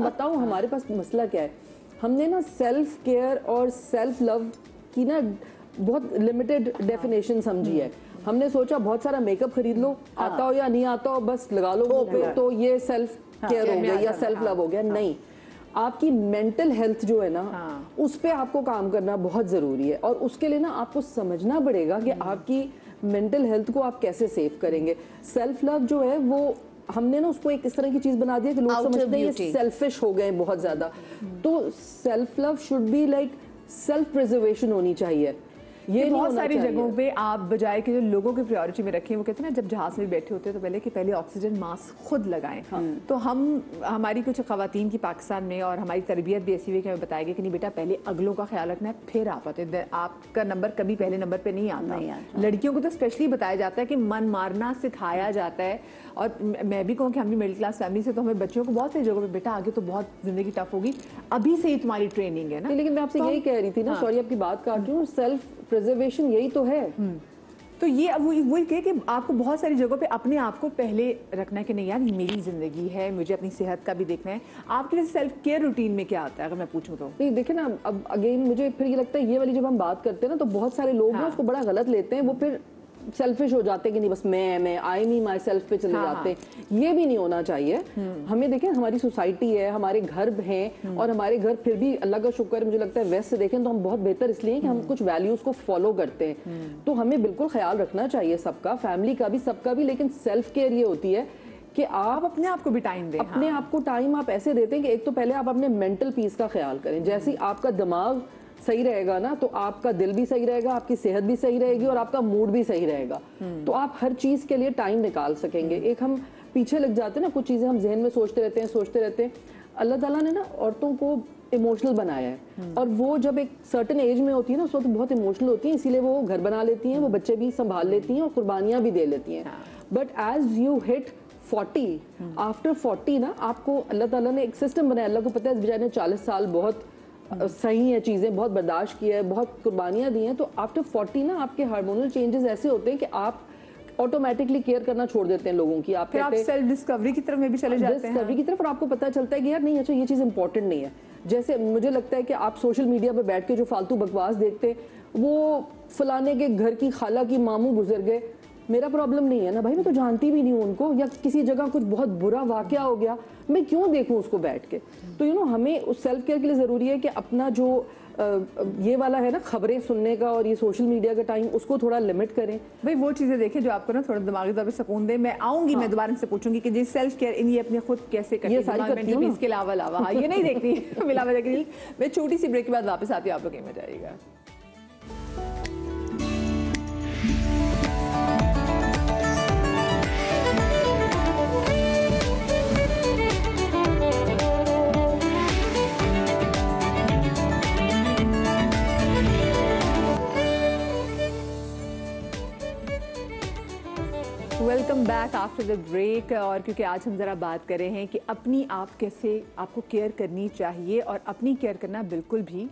बताऊं हमारे पास मसला क्या है, हमने ना सेल्फ केयर और सेल्फ लव की ना बहुत लिमिटेड डेफिनेशन समझी है। हमने सोचा बहुत सारा मेकअप खरीद लो, आता हो या नहीं आता हो बस लगा लो मुंह पे, तो ये सेल्फ केयर हो गया या सेल्फ लव हो गया। नहीं, आपकी मेंटल हेल्थ जो है ना उस पे आपको काम करना बहुत जरूरी है, और उसके लिए ना आपको समझना पड़ेगा कि आपकी मेंटल हेल्थ को आप कैसे सेव करेंगे। सेल्फ लव जो है वो हमने ना उसको एक इस तरह की चीज बना दी है कि लोग समझते हैं ये सेल्फिश हो गए बहुत ज्यादा। तो self love should be like self preservation होनी चाहिए। ये बहुत सारी जगहों पे आप बजाय कि जो लोगों की प्रायोरिटी में रखें, वो कहते हैं ना जब जहाज में बैठे होते हैं तो पहले ऑक्सीजन मास्क खुद लगाएं। तो हमारी कुछ खवातीन की पाकिस्तान में और हमारी तरबियत भी ऐसी हुई कि हमें बताया गया कि नहीं बेटा पहले अगलों का ख्याल रखना है फिर आप आते, आपका नंबर कभी पहले नंबर पे नहीं आता। लड़कियों को तो स्पेशली बताया जाता है कि मन मारना सिखाया जाता है। और मैं भी कहूँ कि हम भी मिडिल क्लास फैमिली से, तो हमें बच्चों को बहुत सारी जगहों पे बेटा आगे तो बहुत जिंदगी टफ होगी, अभी से ही तुम्हारी ट्रेनिंग है ना। लेकिन मैं आपसे यही कह रही थी ना, सॉरी आपकी बात काट रही हूँ, सेल्फ प्रिजर्वेशन यही तो है। तो ये अब वही कहे कि आपको बहुत सारी जगहों पे अपने आप को पहले रखना है कि नहीं यार मेरी जिंदगी है, मुझे अपनी सेहत का भी देखना है। आपके लिए सेल्फ केयर रूटीन में क्या आता है अगर मैं पूछूं तो? नहीं देखिए ना, अब अगेन मुझे फिर ये लगता है ये वाली जब हम बात करते हैं ना तो बहुत सारे लोग उसको बड़ा गलत लेते हैं, वो फिर सेल्फिश हो जाते हैं कि नहीं बस मैं आई मी माई सेल्फ पे चले जाते हैं। ये भी नहीं होना चाहिए। हमें देखें हमारी सोसाइटी है, हमारे घर हैं, और हमारे घर फिर भी अल्लाह का शुक्र है मुझे लगता है वेस्ट से देखें तो हम बहुत बेहतर इसलिए कि हम कुछ वैल्यूज को फॉलो करते हैं। तो हमें बिल्कुल ख्याल रखना चाहिए सबका, फैमिली का भी सबका भी, लेकिन सेल्फ केयर ये होती है कि आप अपने आप को भी टाइम दें। अपने आप को टाइम आप ऐसे देते हैं कि एक तो पहले आप अपने मेंटल पीस का ख्याल करें। जैसे ही आपका दिमाग सही रहेगा ना तो आपका दिल भी सही रहेगा, आपकी सेहत भी सही रहेगी और आपका मूड भी सही रहेगा। तो आप हर चीज के लिए टाइम निकाल सकेंगे। एक हम पीछे लग जाते हैं ना, कुछ चीजें हम जहन में सोचते रहते हैं। अल्लाह ताला ने ना औरतों को इमोशनल बनाया है, और वो जब एक सर्टेन एज में होती है ना उस वक्त बहुत इमोशनल होती हैं, इसीलिए वो घर बना लेती हैं, वो बच्चे भी संभाल लेती हैं और कुर्बानियां भी दे लेती हैं। But as you hit 40, after 40 ना आपको अल्लाह ताला ने एक सिस्टम बनाया। अल्लाह को पता है इस बेचारे ने 40 साल बहुत सही है, चीजें बहुत बर्दाश्त किया है, बहुत कुर्बानियां दी हैं। तो आफ्टर 40 ना आपके हार्मोनल चेंजेस ऐसे होते हैं कि आप ऑटोमेटिकली केयर करना छोड़ देते हैं लोगों की। आप सेल्फ डिस्कवरी की तरफ में भी चले जाते हैं। डिस्कवरी की तरफ, और आपको पता चलता है कि यार नहीं अच्छा ये चीज इंपॉर्टेंट नहीं है। जैसे मुझे लगता है कि आप सोशल मीडिया पे बैठ के जो फालतू बकवास देखते हैं, वो फलाने के घर की खाला की मामू गुजर गए, मेरा प्रॉब्लम नहीं है ना भाई, मैं तो जानती भी नहीं हूँ उनको, या किसी जगह कुछ बहुत बुरा वाकया हो गया, मैं क्यों देखूँ उसको बैठ के। तो यू नो हमें उस सेल्फ केयर के लिए ज़रूरी है कि अपना जो ये वाला है ना खबरें सुनने का और ये सोशल मीडिया का टाइम, उसको थोड़ा लिमिट करें। भाई वो चीज़ें देखें जो आपको ना थोड़ा दिमागी तौर पे सुकून दे। मैं आऊँगी, मैं दोबारा से पूछूंगी कि ये सेल्फ केयर इन ये अपने खुद कैसे करती है, ये सारी करती हूँ इसके अलावा ये नहीं देखती मिला वजह के लिए। मैं छोटी सी ब्रेक के बाद वापस आती हूँ, आप लोग गेम में जाइएगा। Welcome back after the break. और क्योंकि आज हम ज़रा बात कर रहे हैं कि अपनी आप कैसे आपको केयर करनी चाहिए, और अपनी केयर करना बिल्कुल भी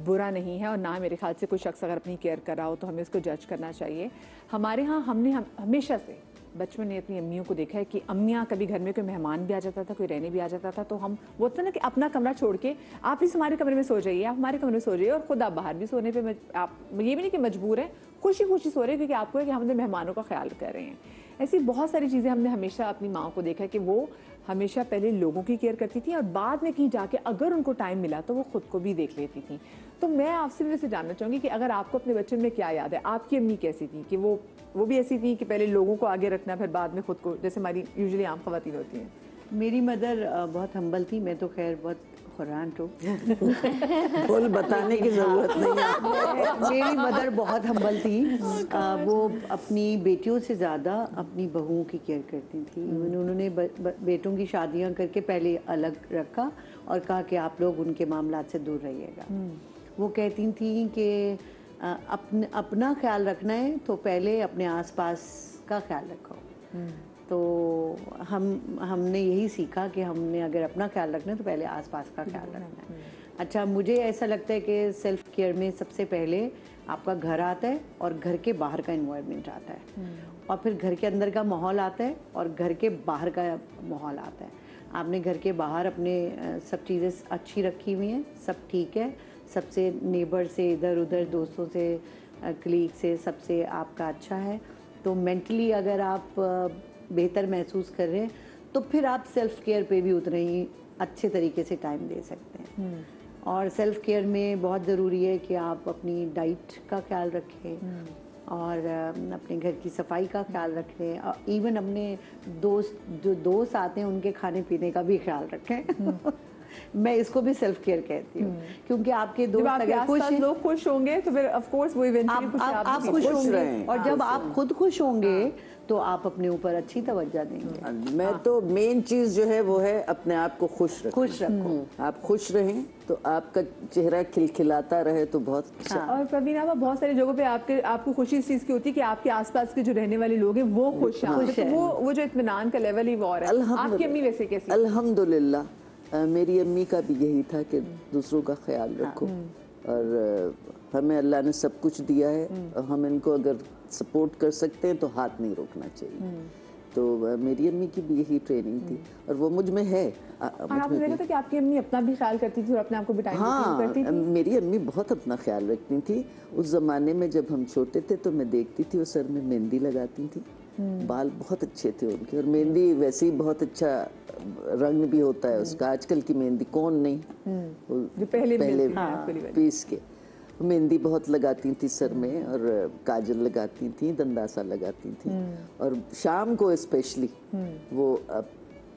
बुरा नहीं है, और ना मेरे ख्याल से कोई शख्स अगर अपनी केयर कर रहा हो तो हमें उसको जज करना चाहिए। हमारे यहाँ हमने हमेशा से बचपन में अपनी अम्मियों को देखा है कि अम्मियाँ कभी घर में कोई मेहमान भी आ जाता था, कोई रहने भी आ जाता था, तो हम वो होता ना कि अपना कमरा छोड़ के आप प्लीज़ हमारे कमरे में सो जाइए, आप हमारे कमरे में सो जाइए, और ख़ुद आप बाहर भी सोने पे आप ये भी नहीं कि मजबूर हैं, खुशी खुशी सो रहे हैं क्योंकि आपको है कि हम अपने मेहमानों का ख्याल कर रहे हैं। ऐसी बहुत सारी चीज़ें हमने हमेशा अपनी माँ को देखा है कि वो हमेशा पहले लोगों की केयर करती थी, और बाद में कहीं जाके अगर उनको टाइम मिला तो वो खुद को भी देख लेती थी। तो मैं आपसे भी वैसे जानना चाहूँगी कि अगर आपको अपने बचपन में क्या याद है, आपकी अम्मी कैसी थी कि वो भी ऐसी थी कि पहले लोगों को आगे रखना फिर बाद में खुद को, जैसे हमारी यूजुअली आम ख़वातीन होती हैं? मेरी मदर बहुत हम्बल थी। मैं तो खैर बहुत खुरान तो बोल बताने की जरूरत नहीं है। मेरी मदर बहुत हम्बल थी। वो अपनी बेटियों से ज़्यादा अपनी बहुओं की केयर करती थी। उन्होंने बेटों की शादियां करके पहले अलग रखा और कहा कि आप लोग उनके मामलात से दूर रहिएगा। वो कहती थी कि अपना ख्याल रखना है तो पहले अपने आसपास का ख्याल रखो। तो हमने यही सीखा कि हमने अगर अपना ख्याल रखना है तो पहले आसपास का ख्याल रखना है। अच्छा, मुझे ऐसा लगता है कि सेल्फ केयर में सबसे पहले आपका घर आता है और घर के बाहर का एनवायरनमेंट आता है, और फिर घर के अंदर का माहौल आता है और घर के बाहर का माहौल आता है। आपने घर के बाहर अपने सब चीज़ें अच्छी रखी हुई हैं, सब ठीक है, सबसे नेबर से, इधर उधर दोस्तों से, कलीग से, सबसे आपका अच्छा है। तो मेंटली अगर आप बेहतर महसूस कर रहे हैं तो फिर आप सेल्फ केयर पे भी उतने ही अच्छे तरीके से टाइम दे सकते हैं। और सेल्फ केयर में बहुत ज़रूरी है कि आप अपनी डाइट का ख्याल रखें और अपने घर की सफाई का ख्याल रखें और इवन अपने जो दोस्त आते हैं उनके खाने पीने का भी ख्याल रखें। मैं इसको भी सेल्फ केयर कहती हूँ, क्योंकि आपके दोस्त अगर लोग खुश होंगे तो फिर ऑफ कोर्स वो इवेंचुअली आप खुश होंगे, और जब आप खुद खुश होंगे तो आप अपने ऊपर अच्छी तवज्जो देंगे। मैं तो मेन चीज जो है वो है अपने आप को खुश रखो। आप खुश रहें तो आपका चेहरा खिलखिलाता रहे तो बहुत अच्छा। और प्रवीण आप बहुत सारी जगहों पे आपको खुशी इस चीज की होती है कि आपके आसपास के जो रहने वाले लोग हैं वो खुश हैं, तो वो जो इत्मीनान का लेवल ही वो और है। आपकी अम्मी वैसे कैसी? अल्हम्दुलिल्लाह मेरी अम्मी का भी यही था कि दूसरों का ख्याल रखो, और हमें अल्लाह ने सब कुछ दिया है, हम इनको अगर सपोर्ट कर सकते हैं तो हाथ नहीं रोकना चाहिए। तो मेरी अम्मी की भी यही ट्रेनिंग थी और वो मुझ में है। और आपने देखा था कि आपकी अम्मी अपना भी ख्याल करती थी और अपने आप को भी टाइम करती थी? मेरी अम्मी बहुत अपना ख्याल रखती थी। उस जमाने में जब हम छोटे थे तो मैं देखती थी वो सर में मेहंदी लगाती थी, बाल बहुत अच्छे थे उनके, और मेहंदी वैसे ही बहुत अच्छा रंग भी होता है उसका। आजकल की मेहंदी कौन नहीं, जो पहले पीस के मेहंदी बहुत लगाती थी सर में, और काजल लगाती थी, दंदासा लगाती थी, और शाम को स्पेशली वो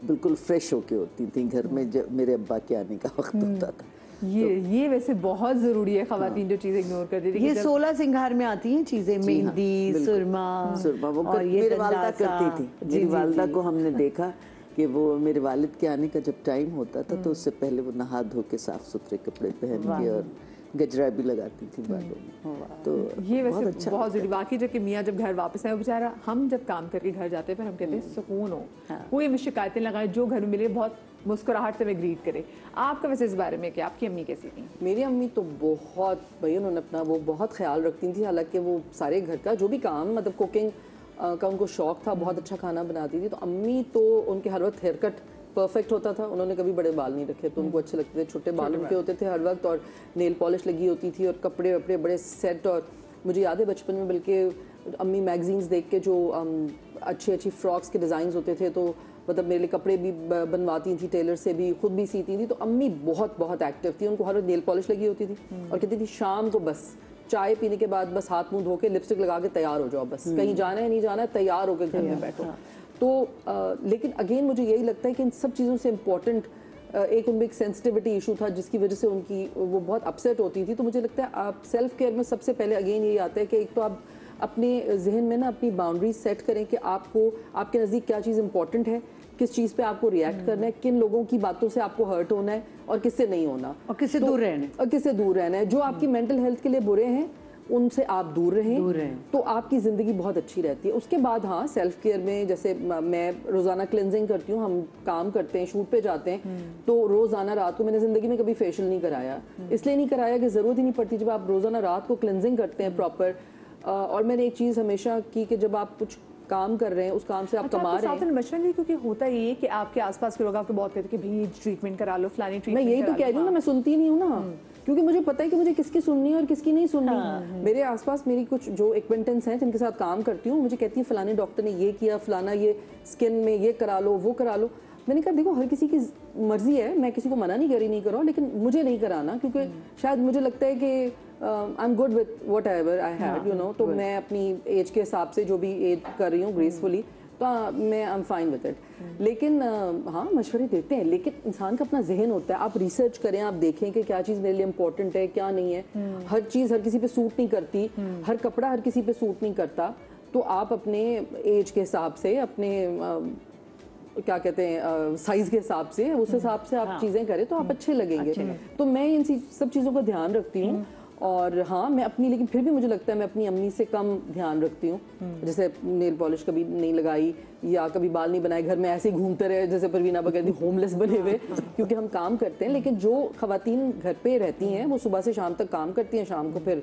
बिल्कुल फ्रेश होके होती थी घर में जब मेरे अब्बा के आने का वक्त होता था। ये वैसे बहुत जरूरी है, खवातीन जो चीजें इग्नोर कर देती है। ये 16 सिंगार में आती हैं चीजें, मेहंदी, सुरमा वो और ये मेरे वालिदा करती थी। मेरी वालिदा को हमने देखा कि वो मेरे वालिद के आने का जब टाइम होता था तो उससे पहले वो नहा धो के साफ सुथरे कपड़े पहन के और गजरा भी लगाती थी बालों में। तो ये वैसे अच्छा बहुत जरूरी। बाकी जब कि मियाँ जब घर वापस आए, बेचारा हम जब काम करके घर जाते हैं फिर हम कहते हैं सुकून हो, कोई हमें शिकायतें लगाए, जो घर में मिले बहुत मुस्कुराहट से हमें ग्रीट करे। आपका वैसे इस बारे में कि आपकी अम्मी कैसी थी? मेरी अम्मी तो बहुत भाई, उन्होंने अपना वो बहुत ख्याल रखती थी। हालांकि वो सारे घर का जो भी काम, मतलब कुकिंग का उनको शौक था, बहुत अच्छा खाना बनाती थी। तो अम्मी तो उनके हर वक्त हेयर कट परफेक्ट होता था। उन्होंने कभी बड़े बाल नहीं रखे तो उनको अच्छे लगते थे, छोटे बाल उनके होते थे हर वक्त, और नेल पॉलिश लगी होती थी और कपड़े वपड़े बड़े सेट। और मुझे याद है बचपन में बल्कि अम्मी मैगजीन्स देख के जो अच्छी अच्छी फ्रॉक्स के डिज़ाइंस होते थे तो मतलब मेरे लिए कपड़े भी बनवाती थी, टेलर से भी, खुद भी सीती थी। तो अम्मी बहुत बहुत एक्टिव थी, उनको हर वक्त नेल पॉलिश लगी होती थी और कहती थी शाम को बस चाय पीने के बाद बस हाथ मुंह धो के लिपस्टिक लगा के तैयार हो जाओ, बस कहीं जाना है नहीं जाना है, तैयार होकर घर में बैठो। तो लेकिन अगेन मुझे यही लगता है कि इन सब चीज़ों से इम्पोर्टेंट एक उनमें एक सेंसिटिविटी इशू था जिसकी वजह से उनकी वो बहुत अपसेट होती थी। तो मुझे लगता है आप सेल्फ केयर में सबसे पहले अगेन यही आता है कि एक तो आप अपने जहन में ना अपनी बाउंड्रीज सेट करें कि आपको आपके नज़दीक क्या चीज़ इंपॉर्टेंट है, किस चीज़ पे आपको रिएक्ट करना है, किन लोगों की बातों से आपको हर्ट होना है और किससे नहीं होना, और किससे दूर रहना है, और किससे दूर रहना है। जो आपकी मेंटल हेल्थ के लिए बुरे हैं उनसे आप दूर रहें तो आपकी ज़िंदगी बहुत अच्छी रहती है। उसके बाद हाँ, सेल्फ केयर में जैसे मैं रोज़ाना क्लिनजिंग करती हूँ, हम काम करते हैं, शूट पे जाते हैं, तो रोज़ाना रात को मैंने ज़िंदगी में कभी फेशियल नहीं कराया, इसलिए नहीं कराया कि ज़रूरत ही नहीं पड़ती। जब आप रोज़ाना रात को क्लिनजिंग करते हैं प्रॉपर, और मैंने एक चीज़ हमेशा की कि जब आप कुछ काम कर रहे हैं उस काम से आप कमा रहे हैं। मशवरा नहीं, क्योंकि होता ये है कि आपके आसपास के लोग आपको बहुत कहते हैं कि भाई ट्रीटमेंट करा लो, फलानी ट्रीटमेंट। मैं यही तो कह रही हूँ ना, मैं सुनती नहीं हूँ ना, क्योंकि मुझे पता है कि मुझे किसकी सुननी है और किसकी नहीं सुननी। मेरे आसपास मेरी कुछ जो एक्वेंटेंस हैं जिनके साथ काम करती हूँ, मुझे कहती है फलाने डॉक्टर ने ये किया, फलाना ये स्किन में ये करा लो, वो करा लो। मैंने कहा देखो हर किसी की मर्जी है, मैं किसी को मना नहीं कर रही नहीं करो, लेकिन मुझे नहीं कराना, क्योंकि शायद मुझे लगता है कि I am good with what ever I have, you know. तो मैं अपनी एज के हिसाब से जो भी एज कर रही हूँ ग्रेसफुली, तो मैं I am fine with it. लेकिन हाँ, मशवरे देते हैं, लेकिन इंसान का अपना जहन होता है। आप रिसर्च करें, आप देखें कि क्या चीज़ मेरे लिए इंपॉर्टेंट है, क्या नहीं है। हर चीज़ हर किसी पे सूट नहीं करती, हर कपड़ा हर किसी पे सूट नहीं करता। तो आप अपने एज के हिसाब से, अपने क्या कहते हैं साइज के हिसाब से, उस हिसाब से आप चीज़ें करें तो आप अच्छे लगेंगे। तो मैं इन सब चीज़ों का ध्यान रखती हूँ। और हाँ, मैं अपनी, लेकिन फिर भी मुझे लगता है मैं अपनी अम्मी से कम ध्यान रखती हूँ। जैसे नेल पॉलिश कभी नहीं लगाई या कभी बाल नहीं बनाए, घर में ऐसे ही घूमते रहे जैसे परवीना बगैर होमलेस बने हुए, क्योंकि हम काम करते हैं। लेकिन जो खवातीन घर पे रहती हैं वो सुबह से शाम तक काम करती हैं, शाम को फिर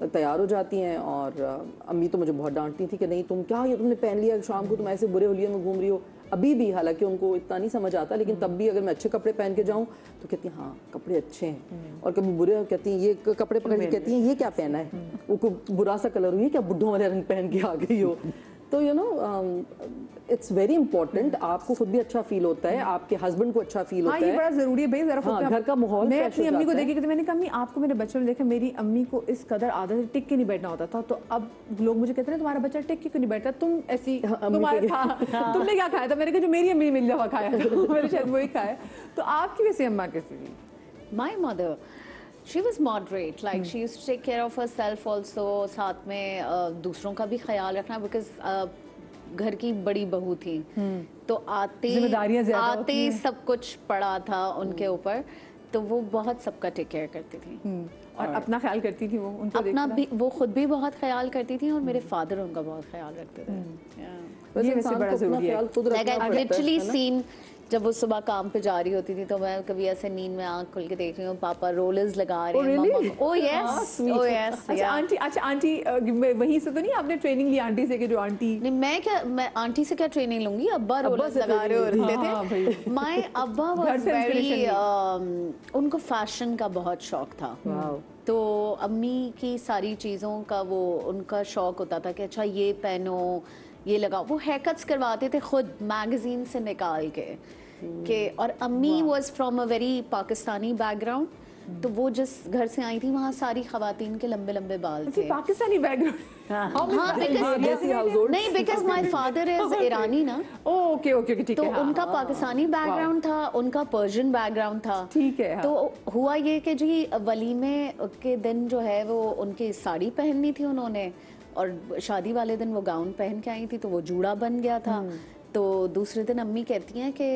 तैयार हो जाती हैं। और अम्मी तो मुझे बहुत डांटती थी कि नहीं तुम क्या, ये तुमने पहन लिया, शाम को तुम ऐसे बुरे होलिये में घूम रही हो। अभी भी, हालांकि उनको इतना नहीं समझ आता, लेकिन तब भी अगर मैं अच्छे कपड़े पहन के जाऊं तो कहती हैं हाँ कपड़े अच्छे हैं, और कभी बुरे कहती हैं, ये कपड़े पकड़ के कहती हैं ये क्या पहना है, वो बुरा सा कलर हो, ये क्या बुड्ढों वाले रंग पहन के आ गई हो। तो you know it's very important, आपको खुद भी अच्छा फील होता है, आपके हस्बैंड को अच्छा फील होता ये है। बड़ा जरूरी है भाई, जरा खुद हाँ, घर का माहौल मैं fresh अपनी हो अम्मी को जाता है। देखी, मैंने कहा अम्मी आपको मेरे बच्चों ने देखा, मेरी अम्मी को इस कदर आदत है टिक के नहीं बैठना होता था, तो अब लोग मुझे कहते हैं तुम्हारा बच्चा टिक के क्यों नहीं बैठता, तुम ऐसी तुमने क्या खाया था, मैंने कहा जो मेरी अम्मी ने मिल जावा खाया था, मैंने शायद वही खाया। तो आपकी वैसे अम्मा कैसी थी? My mother, she was moderate. Like she used to take care of herself also. साथ में दूसरों का भी ख्याल रखना, because घर की बड़ी बहू थी, तो जिम्मेदारियां ज्यादा होती आते हैं। सब कुछ पड़ा था उनके ऊपर, तो वो बहुत सबका टेक केयर करती थी। और अपना ख्याल करती थी वो, उनको अपना देखना। भी, वो खुद भी बहुत ख्याल करती थी, और मेरे फादर उनका बहुत ख्याल रखते थे। वैसे ये वैसे इंसान बड़ा को अपना जरूरी है। ख्याल खुद Like रखना I've पड़ता है, literally है ना? seen, जब वो सुबह काम पे जा रही होती थी तो मैं कभी ऐसे नींद में आंख खुल के देख रही हूँ, पापा रोलर्स लगा रहे हैं, really? मम्मा, oh yes, oh yes, अच्छा आंटी, अच्छा आंटी वहीं से तो नहीं आपने ट्रेनिंग ली आंटी से कि जो आंटी नहीं, मैं आंटी से क्या ट्रेनिंग लूंगी, अब्बा रोलर्स से लगा रहे training होते हाँ, थे। माय अब्बा घर वाज से वेरी, inspiration उनको फैशन का बहुत शौक था, तो अम्मी की सारी चीज़ों का वो उनका शौक होता था कि अच्छा ये पहनो, ये लगाओ। वो हेयर कट्स करवाते थे खुद मैगजीन से निकाल के और अम्मी was from a very Pakistani background, तो वो जिस घर से आई थी वहाँ सारी खवातीन के लंबे लंबे बाल थे। पाकिस्तानी बैकग्राउंड। हाँ, देसी household। नहीं, बिकॉज माय फादर इज ईरानी ना, ओके ओके ठीक तो है। हाँ, उनका पाकिस्तानी बैकग्राउंड था, उनका पर्शियन बैकग्राउंड था। ठीक है, हाँ। तो हुआ ये कि जी वलीमे के दिन जो है वो उनकी साड़ी पहननी थी उन्होंने, और शादी वाले दिन वो गाउन पहन के आई थी, तो वो जूड़ा बन गया था। तो दूसरे दिन अम्मी कहती हैं कि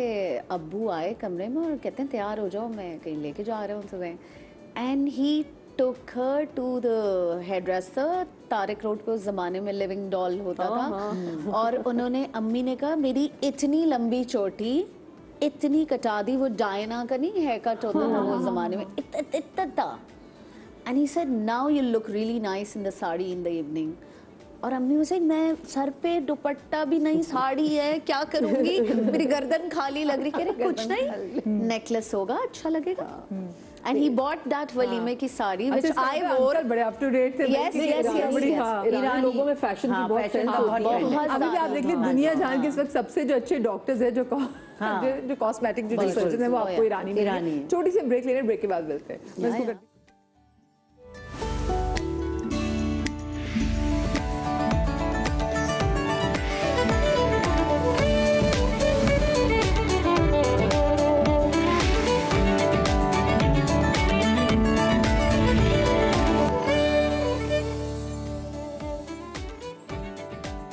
अब्बू आए कमरे में और कहते हैं तैयार हो जाओ, मैं कहीं लेके जा रहा हूँ तुम्हें। And he took her to the hairdresser, Tariq road पे उस जमाने में लिविंग डॉल होता था, और उन्होंने, अम्मी ने कहा मेरी इतनी लंबी चोटी इतनी कटा दी, वो डायना का नहीं हेयर कट होता था वो जमाने में, इतना था। And he said now you look really nice in the sari in the evening. और अम्मी मुझे, मैं सर पे दुपट्टा भी नहीं, साड़ी है, क्या करूंगी, मेरी गर्दन खाली लग रही, कह रहे कुछ नहीं, नेकलेस होगा अच्छा लगेगा। एंड ही बॉट दैट वलीमे की साड़ी व्हिच आई वोर। बड़े अप टू डेट थे। Yes, yes, yes, बड़ी, yes. हाँ। ईरानी लोगों में फैशन की बहुत fashion सेंस का होती है। बहुत बहुत अभी भी आप देख लीजिए दुनिया जान के इस वक्त सबसे जो अच्छे डॉक्टर्स हैं, जो कॉस्मेटिक जो सर्जन है, वो आपको ईरानी ईरानी मिलेंगे। है। छोटी सी ब्रेक लेने, ब्रेक के बाद मिलते हैं। मैं इसको करती-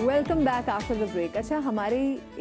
welcome back after the break. अच्छा, हमारे